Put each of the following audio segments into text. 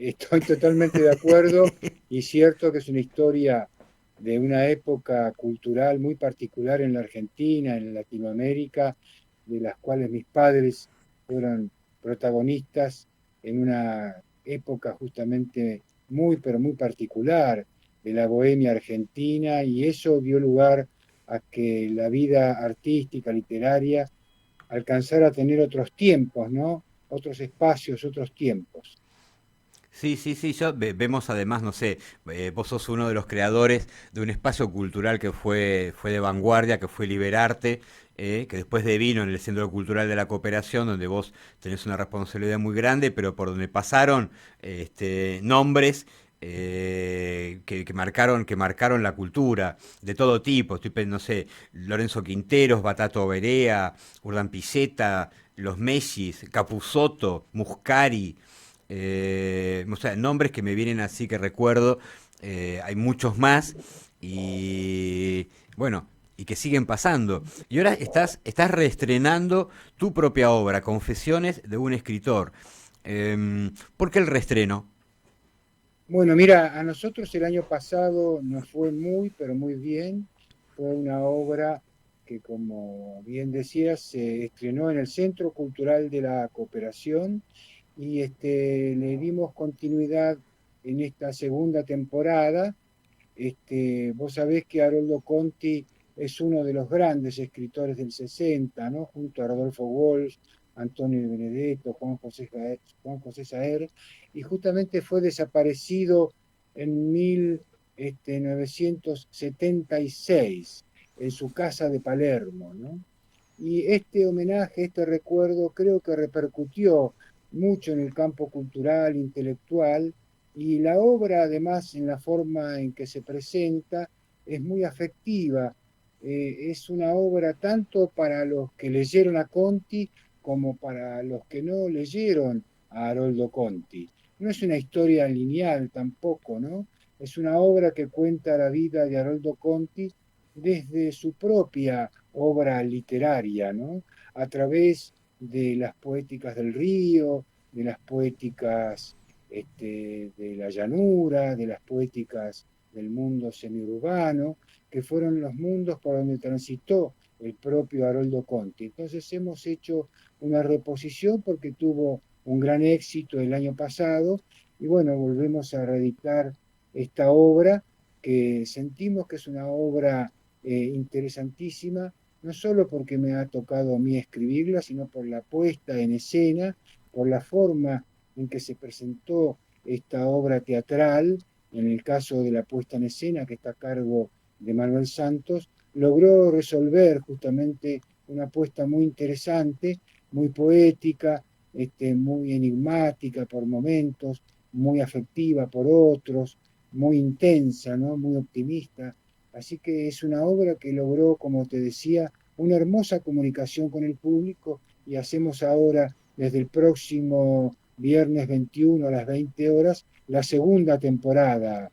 Estoy totalmente de acuerdo y cierto que es una historia de una época cultural muy particular en la Argentina, en Latinoamérica, de las cuales mis padres fueron protagonistas en una época justamente muy, pero muy particular de la bohemia argentina, y eso dio lugar a que la vida artística, literaria, alcanzara a tener otros tiempos, ¿no? Otros espacios, otros tiempos. Sí, sí, sí, vemos además, no sé, vos sos uno de los creadores de un espacio cultural que fue de vanguardia, que fue Liberarte, que después devino en el Centro Cultural de la Cooperación, donde vos tenés una responsabilidad muy grande, pero por donde pasaron nombres que marcaron la cultura de todo tipo. No sé, Lorenzo Quinteros, Batato Berea, Urdan Piceta, Los Messis, Capusotto, Muscari. O sea, nombres que me vienen así que recuerdo, hay muchos más y bueno, y que siguen pasando. Y ahora estás reestrenando tu propia obra, Confesiones de un escritor. ¿Por qué el reestreno? Bueno, mira, a nosotros el año pasado nos fue muy, pero muy bien. Fue una obra que, como bien decías, se estrenó en el Centro Cultural de la Cooperación, y le dimos continuidad en esta segunda temporada. Vos sabés que Haroldo Conti es uno de los grandes escritores del 60, ¿no? Junto a Rodolfo Walsh, Antonio de Benedetto, Juan José Saer, y justamente fue desaparecido en 1976 en su casa de Palermo, ¿no? Y este homenaje, este recuerdo, creo que repercutió mucho en el campo cultural, intelectual, y la obra, además, en la forma en que se presenta, es muy afectiva. Es una obra tanto para los que leyeron a Conti como para los que no leyeron a Haroldo Conti. No es una historia lineal tampoco, ¿no? Es una obra que cuenta la vida de Haroldo Conti desde su propia obra literaria, ¿no? A través de las poéticas del río, de las poéticas de la llanura, de las poéticas del mundo semiurbano, que fueron los mundos por donde transitó el propio Haroldo Conti. Entonces hemos hecho una reposición porque tuvo un gran éxito el año pasado, y bueno, volvemos a reeditar esta obra que sentimos que es una obra interesantísima, no solo porque me ha tocado a mí escribirla, sino por la puesta en escena, por la forma en que se presentó esta obra teatral. En el caso de la puesta en escena, que está a cargo de Manuel Santos, logró resolver justamente una puesta muy interesante, muy poética, muy enigmática por momentos, muy afectiva por otros, muy intensa, ¿no? Muy optimista. Así que es una obra que logró, como te decía, una hermosa comunicación con el público, y hacemos ahora, desde el próximo viernes 21 a las 20 horas, la segunda temporada.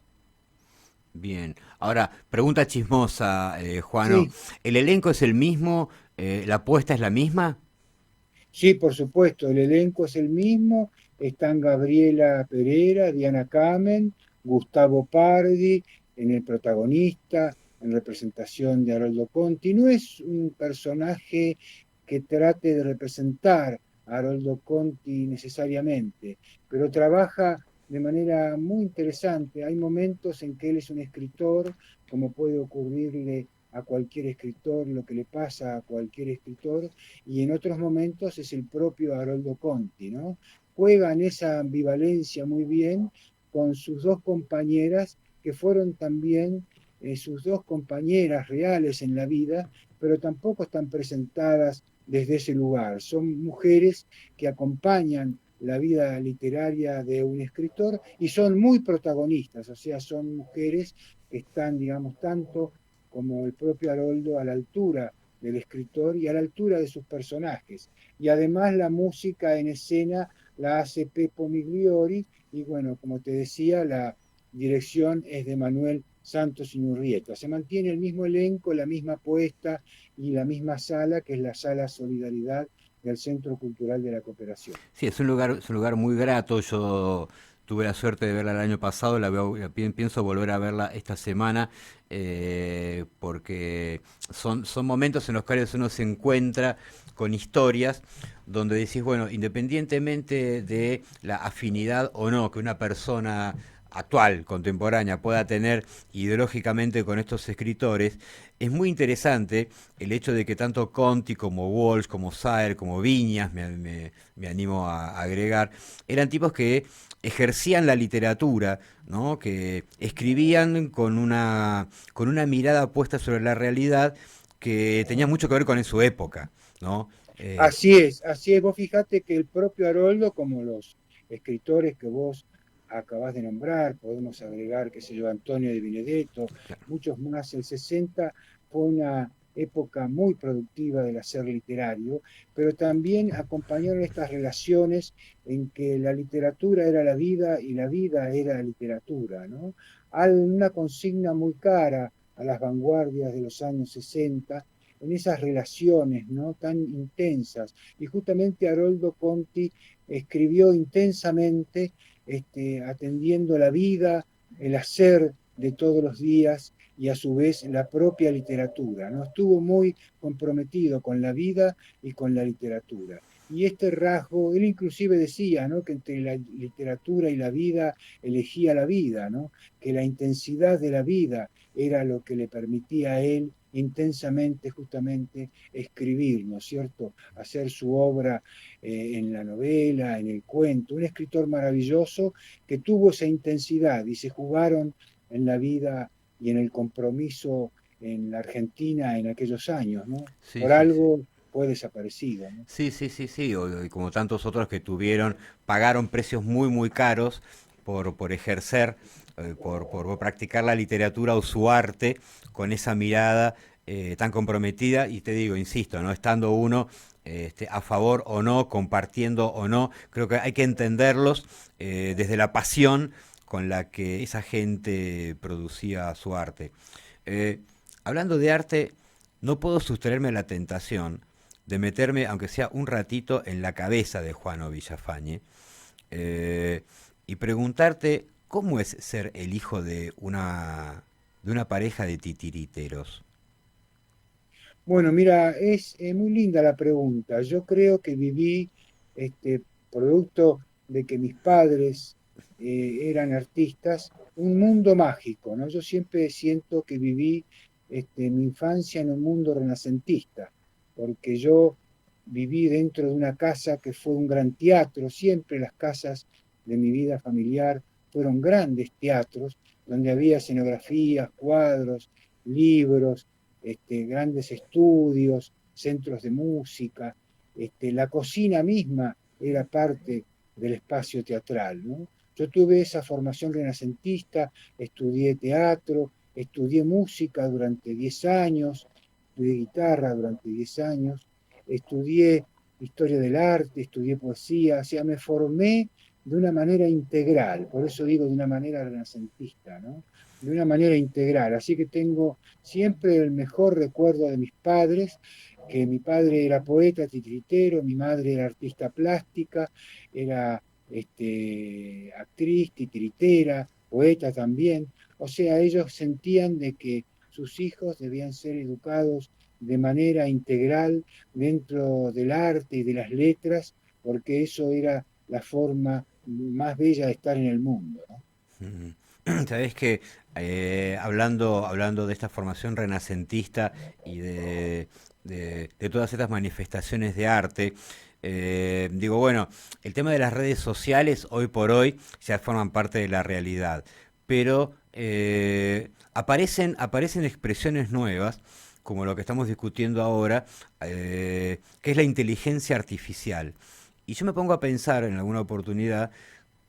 Bien. Ahora, pregunta chismosa, Juano. Sí, ¿El elenco es el mismo? ¿La apuesta es la misma? sí, por supuesto, el elenco es el mismo. Están Gabriela Pereira, Diana Kamen, Gustavo Pardi en el protagonista, en representación de Haroldo Conti. No es un personaje que trate de representar a Haroldo Conti necesariamente, pero trabaja de manera muy interesante. Hay momentos en que él es un escritor, como puede ocurrirle a cualquier escritor, lo que le pasa a cualquier escritor, y en otros momentos es el propio Haroldo Conti, ¿no? Juegan esa ambivalencia muy bien con sus dos compañeras, que fueron también sus dos compañeras reales en la vida, pero tampoco están presentadas desde ese lugar. Son mujeres que acompañan la vida literaria de un escritor y son muy protagonistas, o sea, son mujeres que están, digamos, tanto como el propio Haroldo a la altura del escritor y a la altura de sus personajes. Y además la música en escena la hace Peppo Migliori, y bueno, como te decía, la dirección es de Manuel Santos Inurrieta. Se mantiene el mismo elenco, la misma puesta y la misma sala, que es la Sala Solidaridad del Centro Cultural de la Cooperación. Sí, es un lugar muy grato. Yo tuve la suerte de verla el año pasado, pienso volver a verla esta semana, porque son momentos en los cuales uno se encuentra con historias donde decís, bueno, independientemente de la afinidad o no que una persona actual, contemporánea, pueda tener ideológicamente con estos escritores, es muy interesante el hecho de que tanto Conti como Walsh, como Saer, como Viñas, me animo a agregar, eran tipos que ejercían la literatura, ¿no? Que escribían con una mirada puesta sobre la realidad que tenía mucho que ver con su época, ¿no? Eh, Así es, así es. Vos fijate que el propio Haroldo, como los escritores que vos acabás de nombrar, podemos agregar, qué sé yo, Antonio de Benedetto, muchos más, el 60 fue una época muy productiva del hacer literario, pero también acompañaron estas relaciones en que la literatura era la vida y la vida era la literatura, ¿no? Una consigna muy cara a las vanguardias de los años 60 en esas relaciones, ¿no? Tan intensas. Y justamente Haroldo Conti escribió intensamente, atendiendo la vida, el hacer de todos los días y a su vez la propia literatura, ¿no? Estuvo muy comprometido con la vida y con la literatura. Y este rasgo, él inclusive decía, ¿no? Que entre la literatura y la vida elegía la vida, ¿no? Que la intensidad de la vida era lo que le permitía a él intensamente justamente escribir, ¿no es cierto? Hacer su obra en la novela, en el cuento. Un escritor maravilloso que tuvo esa intensidad y se jugaron en la vida y en el compromiso en la Argentina en aquellos años, ¿no? sí, Por sí, sí. algo fue desaparecido, ¿no? Sí, sí, sí, sí, y como tantos otros que pagaron precios muy, muy caros por ejercer, por practicar la literatura o su arte con esa mirada tan comprometida. Y te digo, insisto, no estando uno a favor o no, compartiendo o no, creo que hay que entenderlos desde la pasión con la que esa gente producía su arte. Eh, Hablando de arte, no puedo sustraerme a la tentación de meterme, aunque sea un ratito, en la cabeza de Juano Villafañe eh, y preguntarte cómo es ser el hijo de una pareja de titiriteros. Bueno, mira, es muy linda la pregunta. Yo creo que viví, producto de que mis padres eran artistas, un mundo mágico, ¿no? Yo siempre siento que viví mi infancia en un mundo renacentista, porque yo viví dentro de una casa que fue un gran teatro. Siempre las casas de mi vida familiar fueron grandes teatros, donde había escenografías, cuadros, libros, grandes estudios, centros de música. La cocina misma era parte del espacio teatral, ¿no? Yo tuve esa formación renacentista, estudié teatro, estudié música durante 10 años, estudié guitarra durante 10 años, estudié historia del arte, estudié poesía, o sea, me formé de una manera integral, por eso digo de una manera renacentista, ¿no? De una manera integral, así que tengo siempre el mejor recuerdo de mis padres, que mi padre era poeta, titiritero, mi madre era artista plástica, era actriz, titiritera, poeta también. O sea, ellos sentían de que sus hijos debían ser educados de manera integral dentro del arte y de las letras, porque eso era la forma más bella de estar en el mundo, ¿no? Sabés que hablando de esta formación renacentista y de todas estas manifestaciones de arte, digo, bueno, el tema de las redes sociales hoy por hoy ya forman parte de la realidad, pero aparecen expresiones nuevas, como lo que estamos discutiendo ahora, que es la inteligencia artificial. Y yo me pongo a pensar en alguna oportunidad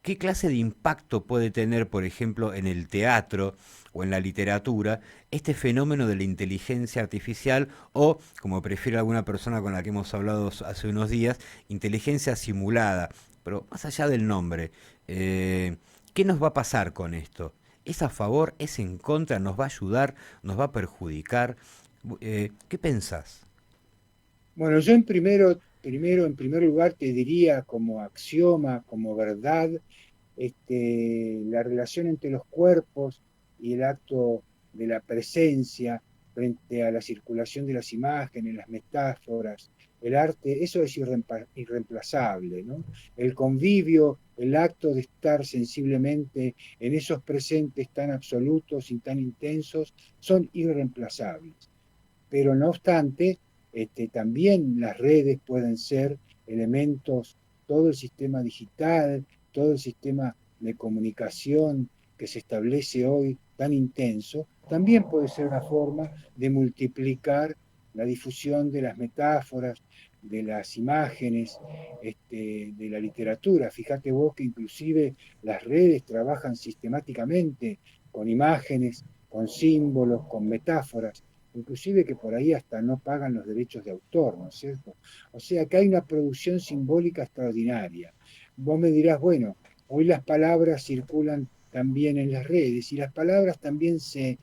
qué clase de impacto puede tener, por ejemplo, en el teatro o en la literatura este fenómeno de la inteligencia artificial o, como prefiere alguna persona con la que hemos hablado hace unos días, inteligencia simulada. Pero más allá del nombre, ¿qué nos va a pasar con esto? ¿Es a favor? ¿Es en contra? ¿Nos va a ayudar? ¿Nos va a perjudicar? ¿Qué pensás? Bueno, yo en primer lugar te diría como axioma, como verdad, la relación entre los cuerpos y el acto de la presencia frente a la circulación de las imágenes, las metáforas, el arte, eso es irreemplazable, ¿no? El convivio, el acto de estar sensiblemente en esos presentes tan absolutos y tan intensos, son irreemplazables. Pero no obstante, también las redes pueden ser elementos, todo el sistema digital, todo el sistema de comunicación que se establece hoy tan intenso, también puede ser una forma de multiplicar la difusión de las metáforas, de las imágenes, de la literatura. Fíjate vos que inclusive las redes trabajan sistemáticamente con imágenes, con símbolos, con metáforas, inclusive que por ahí hasta no pagan los derechos de autor, ¿no es cierto? O sea que hay una producción simbólica extraordinaria. Vos me dirás, bueno, hoy las palabras circulan también en las redes y las palabras también se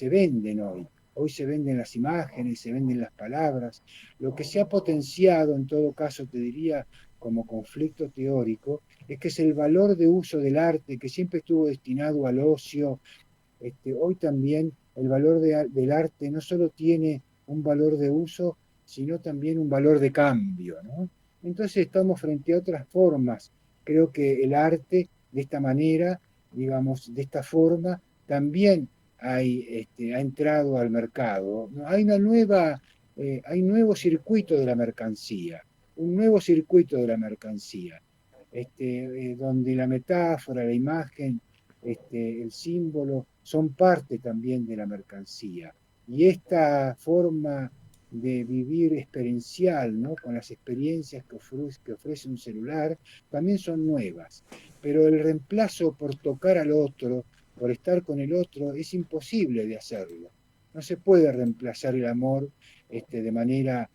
venden hoy. Hoy se venden las imágenes, se venden las palabras. Lo que se ha potenciado, en todo caso, te diría, como conflicto teórico, es que es el valor de uso del arte que siempre estuvo destinado al ocio. Hoy también el valor del arte no solo tiene un valor de uso, sino también un valor de cambio, ¿no? Entonces estamos frente a otras formas. Creo que el arte, de esta manera, digamos, de esta forma, también ha entrado al mercado, ¿no? Hay un nuevo circuito de la mercancía, un nuevo circuito de la mercancía, donde la metáfora, la imagen, el símbolo, son parte también de la mercancía. Y esta forma de vivir experiencial, ¿no? Con las experiencias que ofrece un celular, también son nuevas. Pero el reemplazo por tocar al otro, por estar con el otro, es imposible de hacerlo. No se puede reemplazar el amor de manera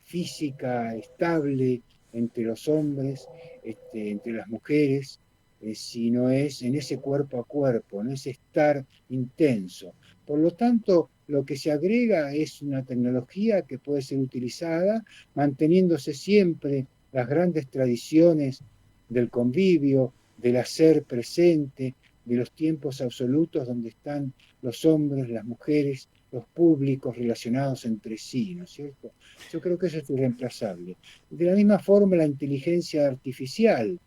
física, estable, entre los hombres, entre las mujeres, si no es en ese cuerpo a cuerpo, en ese estar intenso. Por lo tanto, lo que se agrega es una tecnología que puede ser utilizada manteniéndose siempre las grandes tradiciones del convivio, del hacer presente, de los tiempos absolutos donde están los hombres, las mujeres, los públicos relacionados entre sí, ¿no es cierto? Yo creo que eso es irreemplazable. De la misma forma, la inteligencia artificial.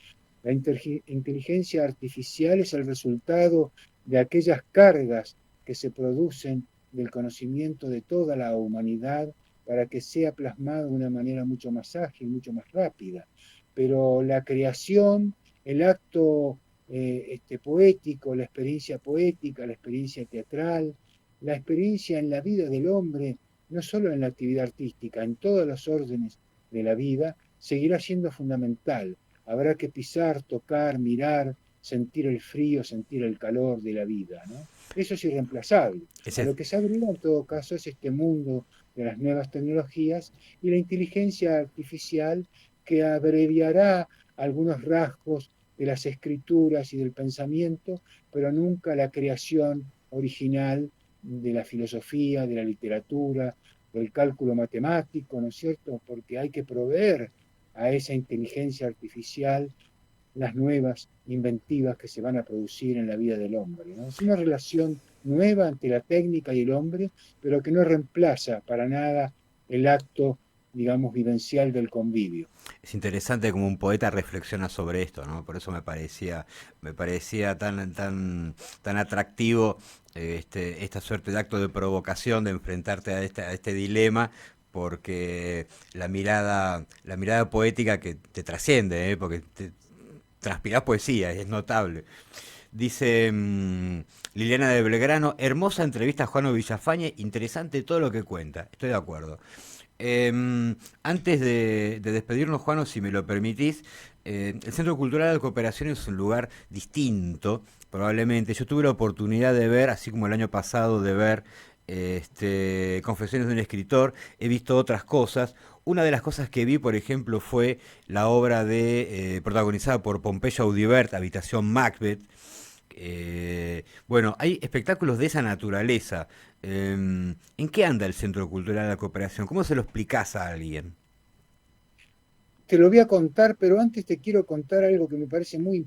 La inteligencia artificial es el resultado de aquellas cargas que se producen del conocimiento de toda la humanidad para que sea plasmado de una manera mucho más ágil, mucho más rápida. Pero la creación, el acto poético, la experiencia poética, la experiencia teatral, la experiencia en la vida del hombre, no solo en la actividad artística, en todos los órdenes de la vida, seguirá siendo fundamental. Habrá que pisar, tocar, mirar, sentir el frío, sentir el calor de la vida, ¿no? Eso es irreemplazable. A Ese, lo que se agrega en todo caso es este mundo de las nuevas tecnologías y la inteligencia artificial que abreviará algunos rasgos de las escrituras y del pensamiento, pero nunca la creación original de la filosofía, de la literatura, del cálculo matemático, ¿no es cierto? Porque hay que proveer a esa inteligencia artificial las nuevas inventivas que se van a producir en la vida del hombre, ¿no? Es una relación nueva entre la técnica y el hombre, pero que no reemplaza para nada el acto, digamos, vivencial del convivio. es interesante como un poeta reflexiona sobre esto, ¿no? Por eso me parecía tan atractivo esta suerte de acto de provocación, de enfrentarte a este dilema, porque la mirada poética que te trasciende, ¿eh? Porque transpirás poesía, es notable. Dice Liliana de Belgrano, hermosa entrevista a Juano Villafañe, interesante todo lo que cuenta. Estoy de acuerdo. Antes de despedirnos, Juano, si me lo permitís, el Centro Cultural de Cooperación es un lugar distinto, probablemente. Yo tuve la oportunidad de ver, así como el año pasado, de ver Confesiones de un escritor, he visto otras cosas. Una de las cosas que vi, por ejemplo, fue la obra protagonizada por Pompeyo Audibert, Habitación Macbeth. Bueno, hay espectáculos de esa naturaleza. ¿En qué anda el Centro Cultural de la Cooperación? ¿Cómo se lo explicás a alguien? Te lo voy a contar, pero antes te quiero contar algo que me parece muy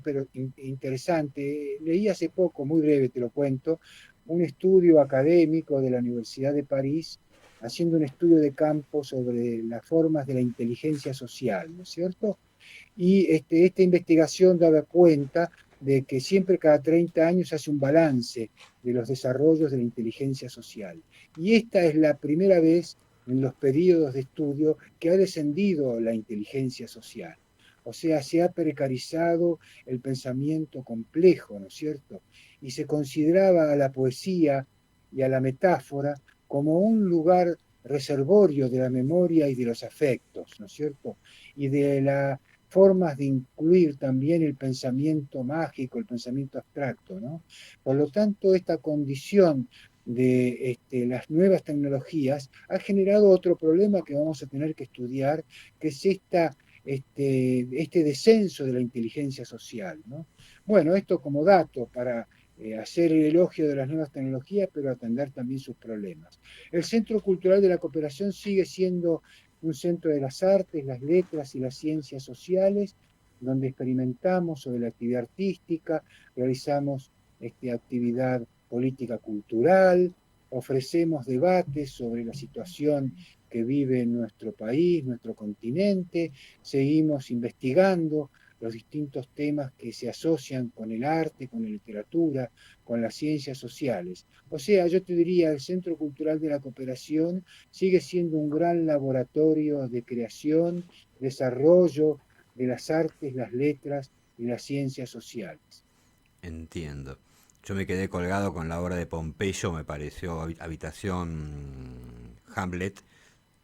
interesante. Leí hace poco, muy breve te lo cuento, un estudio académico de la Universidad de París haciendo un estudio de campo sobre las formas de la inteligencia social, ¿no es cierto? Y esta investigación daba cuenta de que siempre cada 30 años se hace un balance de los desarrollos de la inteligencia social. Y esta es la primera vez en los periodos de estudio que ha descendido la inteligencia social. O sea, se ha precarizado el pensamiento complejo, ¿no es cierto? Y se consideraba a la poesía y a la metáfora como un lugar reservorio de la memoria y de los afectos, ¿no es cierto? Y de la formas de incluir también el pensamiento mágico, el pensamiento abstracto, ¿no? Por lo tanto, esta condición de las nuevas tecnologías ha generado otro problema que vamos a tener que estudiar, que es este descenso de la inteligencia social, ¿no? Bueno, esto como dato para hacer el elogio de las nuevas tecnologías, pero atender también sus problemas. El Centro Cultural de la Cooperación sigue siendo un centro de las artes, las letras y las ciencias sociales, donde experimentamos sobre la actividad artística, realizamos actividad política cultural, ofrecemos debates sobre la situación que vive nuestro país, nuestro continente, seguimos investigando los distintos temas que se asocian con el arte, con la literatura, con las ciencias sociales. O sea, yo te diría, el Centro Cultural de la Cooperación sigue siendo un gran laboratorio de creación, desarrollo de las artes, las letras y las ciencias sociales. Entiendo. Yo me quedé colgado con la obra de Pompeyo, me pareció Habitación Hamlet,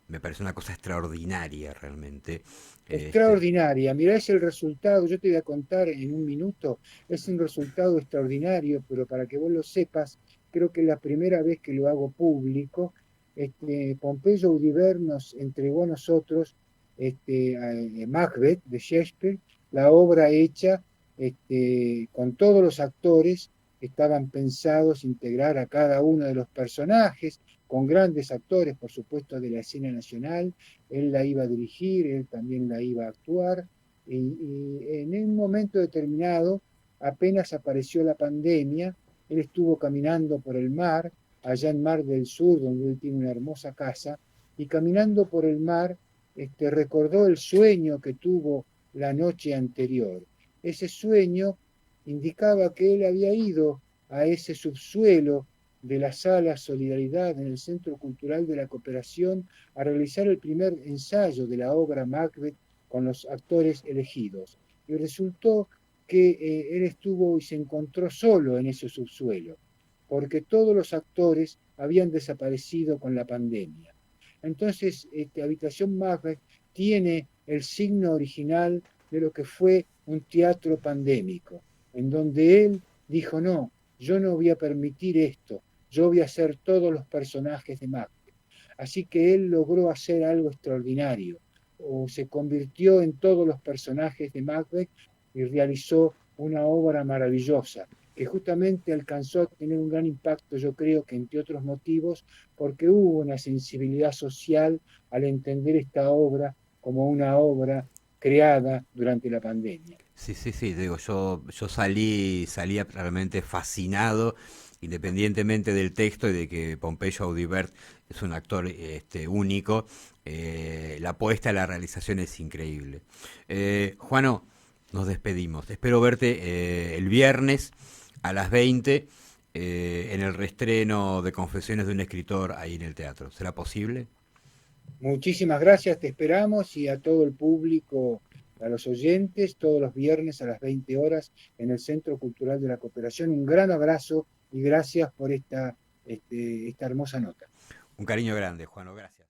me pareció una cosa extraordinaria realmente. Este, Extraordinaria, mirá, es el resultado, yo te voy a contar en un minuto, es un resultado extraordinario, pero para que vos lo sepas, creo que es la primera vez que lo hago público. Pompeyo Audibert nos entregó a nosotros Macbeth de Shakespeare, la obra hecha con todos los actores, estaban pensados integrar a cada uno de los personajes, con grandes actores, por supuesto, de la escena nacional. Él la iba a dirigir, él también la iba a actuar, y en un momento determinado, apenas apareció la pandemia, él estuvo caminando por el mar, allá en Mar del Sur, donde él tiene una hermosa casa, y caminando por el mar, recordó el sueño que tuvo la noche anterior. Ese sueño indicaba que él había ido a ese subsuelo de la sala Solidaridad en el Centro Cultural de la Cooperación a realizar el primer ensayo de la obra Macbeth con los actores elegidos. Y resultó que él estuvo y se encontró solo en ese subsuelo, porque todos los actores habían desaparecido con la pandemia. Entonces, Habitación Macbeth tiene el signo original de lo que fue un teatro pandémico, en donde él dijo, no, yo no voy a permitir esto, yo voy a hacer todos los personajes de Macbeth. Así que él logró hacer algo extraordinario, o se convirtió en todos los personajes de Macbeth y realizó una obra maravillosa, que justamente alcanzó a tener un gran impacto, yo creo que entre otros motivos, porque hubo una sensibilidad social al entender esta obra como una obra creada durante la pandemia. sí, sí, sí, digo, yo salí realmente fascinado, independientemente del texto y de que Pompeyo Audibert es un actor único, la apuesta a la realización es increíble. Juano, nos despedimos. Espero verte el viernes a las 20 en el reestreno de Confesiones de un escritor ahí en el teatro. ¿Será posible? Muchísimas gracias, te esperamos y a todo el público, a los oyentes, todos los viernes a las 20 horas en el Centro Cultural de la Cooperación. Un gran abrazo y gracias por esta hermosa nota. Un cariño grande, Juano, gracias.